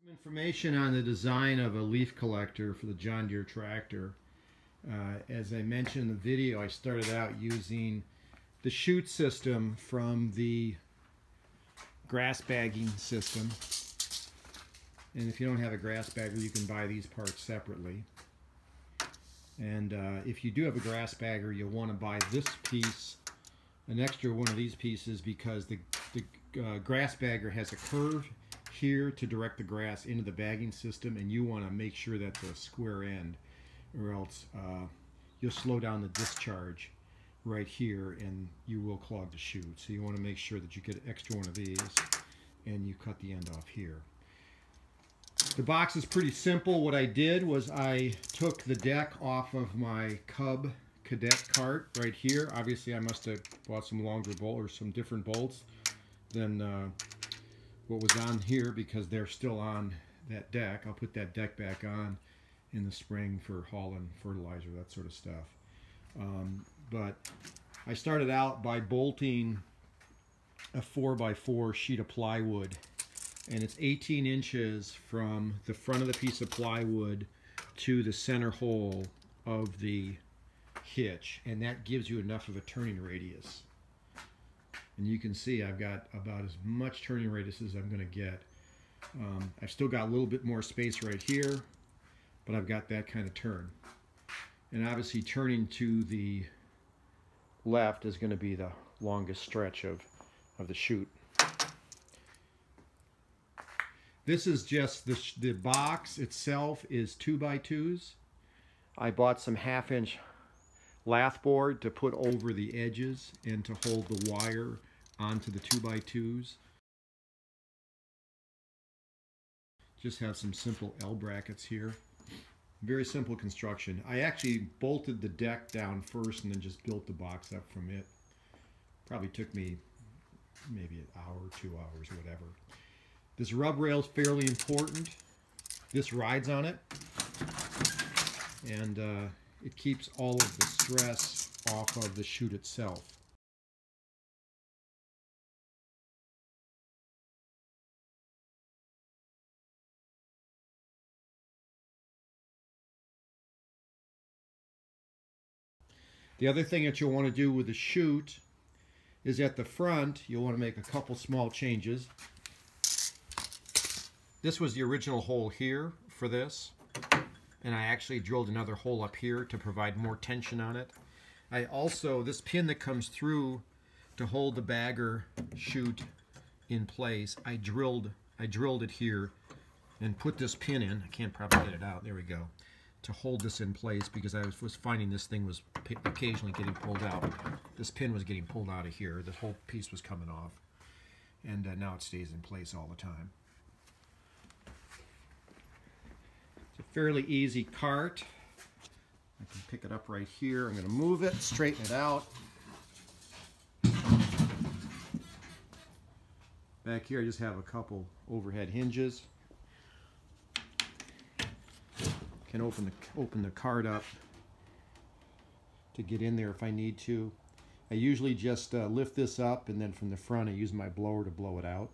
Some information on the design of a leaf collector for the John Deere tractor. As I mentioned in the video, I started out using the chute system from the grass bagging system. And if you don't have a grass bagger, you can buy these parts separately. And if you do have a grass bagger, you'll want to buy this piece, an extra one of these pieces, because the grass bagger has a curve here to direct the grass into the bagging system, and you want to make sure that's a square end, or else you'll slow down the discharge right here and you will clog the chute. So you want to make sure that you get an extra one of these and you cut the end off here. The box is pretty simple. What I did was I took the deck off of my Cub Cadet cart right here. Obviously I must have bought some longer bolts or some different bolts than what was on here, because they're still on that deck. I'll put that deck back on in the spring for hauling fertilizer, that sort of stuff. But I started out by bolting a 4x4 sheet of plywood, and it's 18 inches from the front of the piece of plywood to the center hole of the hitch, and that gives you enough of a turning radius. And you can see I've got about as much turning radius as I'm going to get. I've still got a little bit more space right here, but I've got that kind of turn. And obviously turning to the left is going to be the longest stretch of the chute. This is just the box itself is 2x2s. I bought some 1/2-inch lath board to put over the edges and to hold the wire onto the 2x2s. Just have some simple L brackets here. Very simple construction. I actually bolted the deck down first and then just built the box up from it. Probably took me maybe an hour, 2 hours, whatever. This rub rail is fairly important. This rides on it, and it keeps all of the stress off of the chute itself. The other thing that you'll want to do with the chute is at the front, you'll want to make a couple small changes. This was the original hole here for this, and I actually drilled another hole up here to provide more tension on it. I also, this pin that comes through to hold the bagger chute in place, I drilled it here and put this pin in. I can't probably get it out. There we go. To hold this in place, because I was finding this thing was occasionally getting pulled out. This pin was getting pulled out of here. The whole piece was coming off, and now it stays in place all the time. It's a fairly easy cart. I can pick it up right here. I'm going to move it, straighten it out. Back here I just have a couple overhead hinges. Can open the cart up to get in there if I need to. I usually just lift this up, and then from the front I use my blower to blow it out.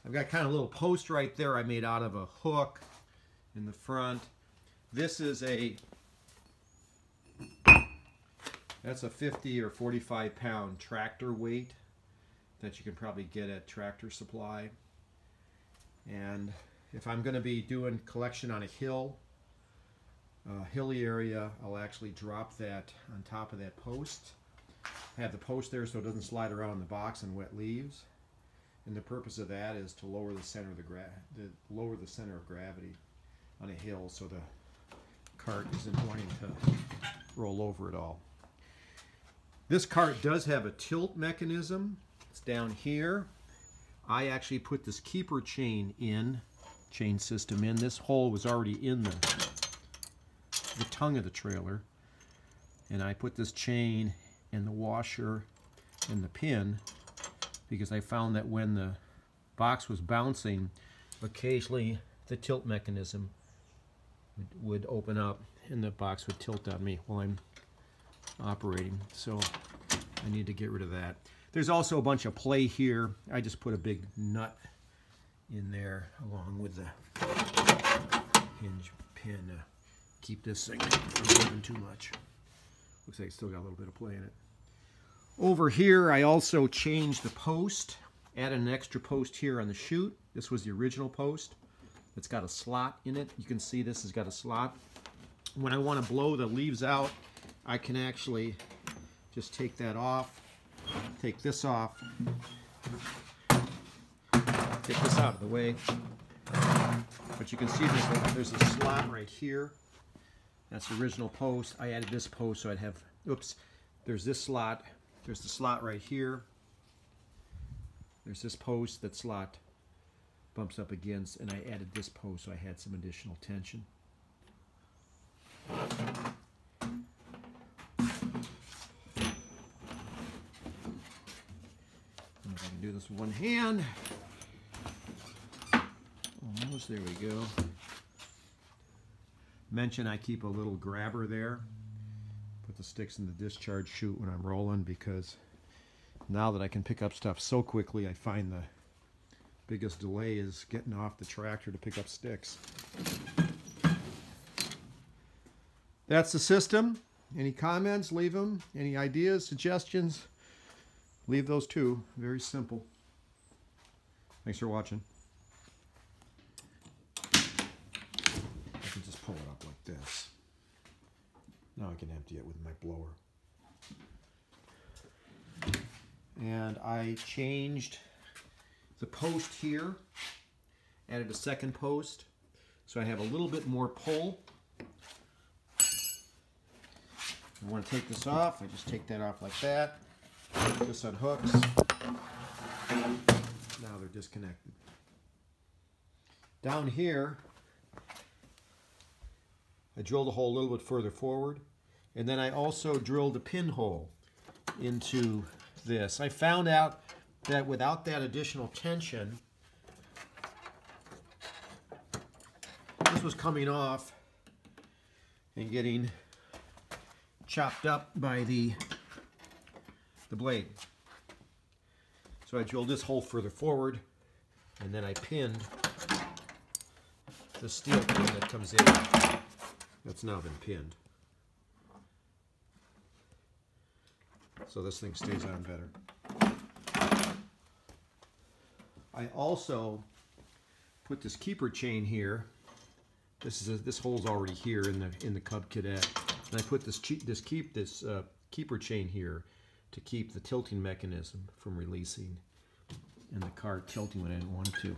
I've got kind of a little post right there I made out of a hook in the front. This is that's a 50 or 45 pound tractor weight that you can probably get at Tractor Supply. And if I'm going to be doing collection on a hilly area, I'll actually drop that on top of that post. I have the post there so it doesn't slide around the box in wet leaves. And the purpose of that is to lower the center of gravity on a hill, so the cart isn't wanting to roll over at all. This cart does have a tilt mechanism. It's down here. I actually put this keeper chain system in. This hole was already in the tongue of the trailer, and I put this chain and the washer and the pin because I found that when the box was bouncing, occasionally the tilt mechanism would open up and the box would tilt on me while I'm operating. So I need to get rid of that. There's also a bunch of play here. I just put a big nut in there along with the hinge pin to keep this thing from moving too much. Looks like it's still got a little bit of play in it. Over here, I also changed the post. Added an extra post here on the chute. This was the original post. It's got a slot in it. You can see this has got a slot. When I want to blow the leaves out, I can actually just take that off, take this off, get this out of the way. But you can see there's a slot right here. That's the original post. I added this post so I'd have, oops, there's this slot. There's the slot right here. There's this post, that slot bumps up against, and I added this post so I had some additional tension. If I can do this with one hand. Almost, there we go. Mention I keep a little grabber there. Put the sticks in the discharge chute when I'm rolling, because now that I can pick up stuff so quickly, I find the biggest delay is getting off the tractor to pick up sticks. That's the system. Any comments? Leave them. Any ideas, suggestions? Leave those too. Very simple. Thanks for watching. I can just pull it up like this. Now I can empty it with my blower. And I changed the post here, added a second post, so I have a little bit more pull. I want to take this off, I just take that off like that. This unhooks. Now they're disconnected. Down here, I drilled a hole a little bit further forward, and then I also drilled a pinhole into this. I found out that without that additional tension, this was coming off and getting chopped up by the blade. So I drilled this hole further forward, and then I pinned the steel pin that comes in. That's now been pinned. So this thing stays on better. I also put this keeper chain here. This hole's already here in the Cub Cadet, and I put this keeper chain here to keep the tilting mechanism from releasing and the car tilting when I didn't want it to.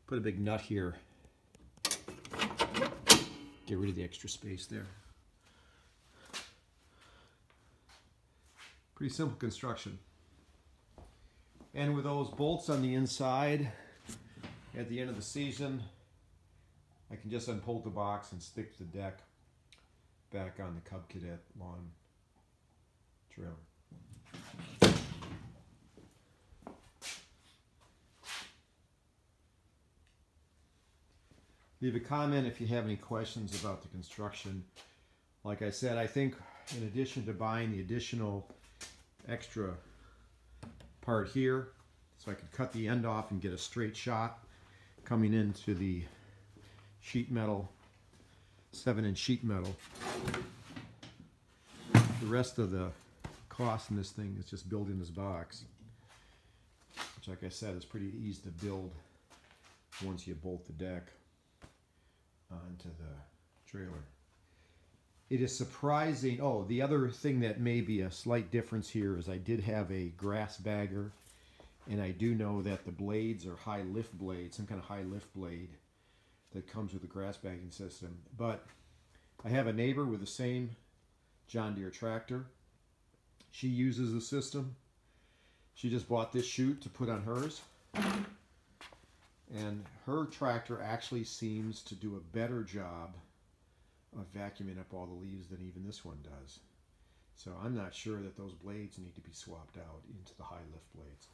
Put a big nut here. Get rid of the extra space there. Pretty simple construction. And with those bolts on the inside, at the end of the season, I can just unbolt the box and stick the deck back on the Cub Cadet lawn trailer. Leave a comment if you have any questions about the construction. Like I said, I think in addition to buying the additional extra part here, so I could cut the end off and get a straight shot coming into the sheet metal, 7-inch sheet metal. The rest of the cost in this thing is just building this box, which, like I said, is pretty easy to build once you bolt the deck onto the trailer. It is surprising. Oh, the other thing that may be a slight difference here is I did have a grass bagger, and I do know that the blades are high lift blades, some kind of high lift blade that comes with the grass bagging system. But I have a neighbor with the same John Deere tractor. She uses the system. She just bought this chute to put on hers. And her tractor actually seems to do a better job of vacuuming up all the leaves than even this one does. So I'm not sure that those blades need to be swapped out into the high lift blades.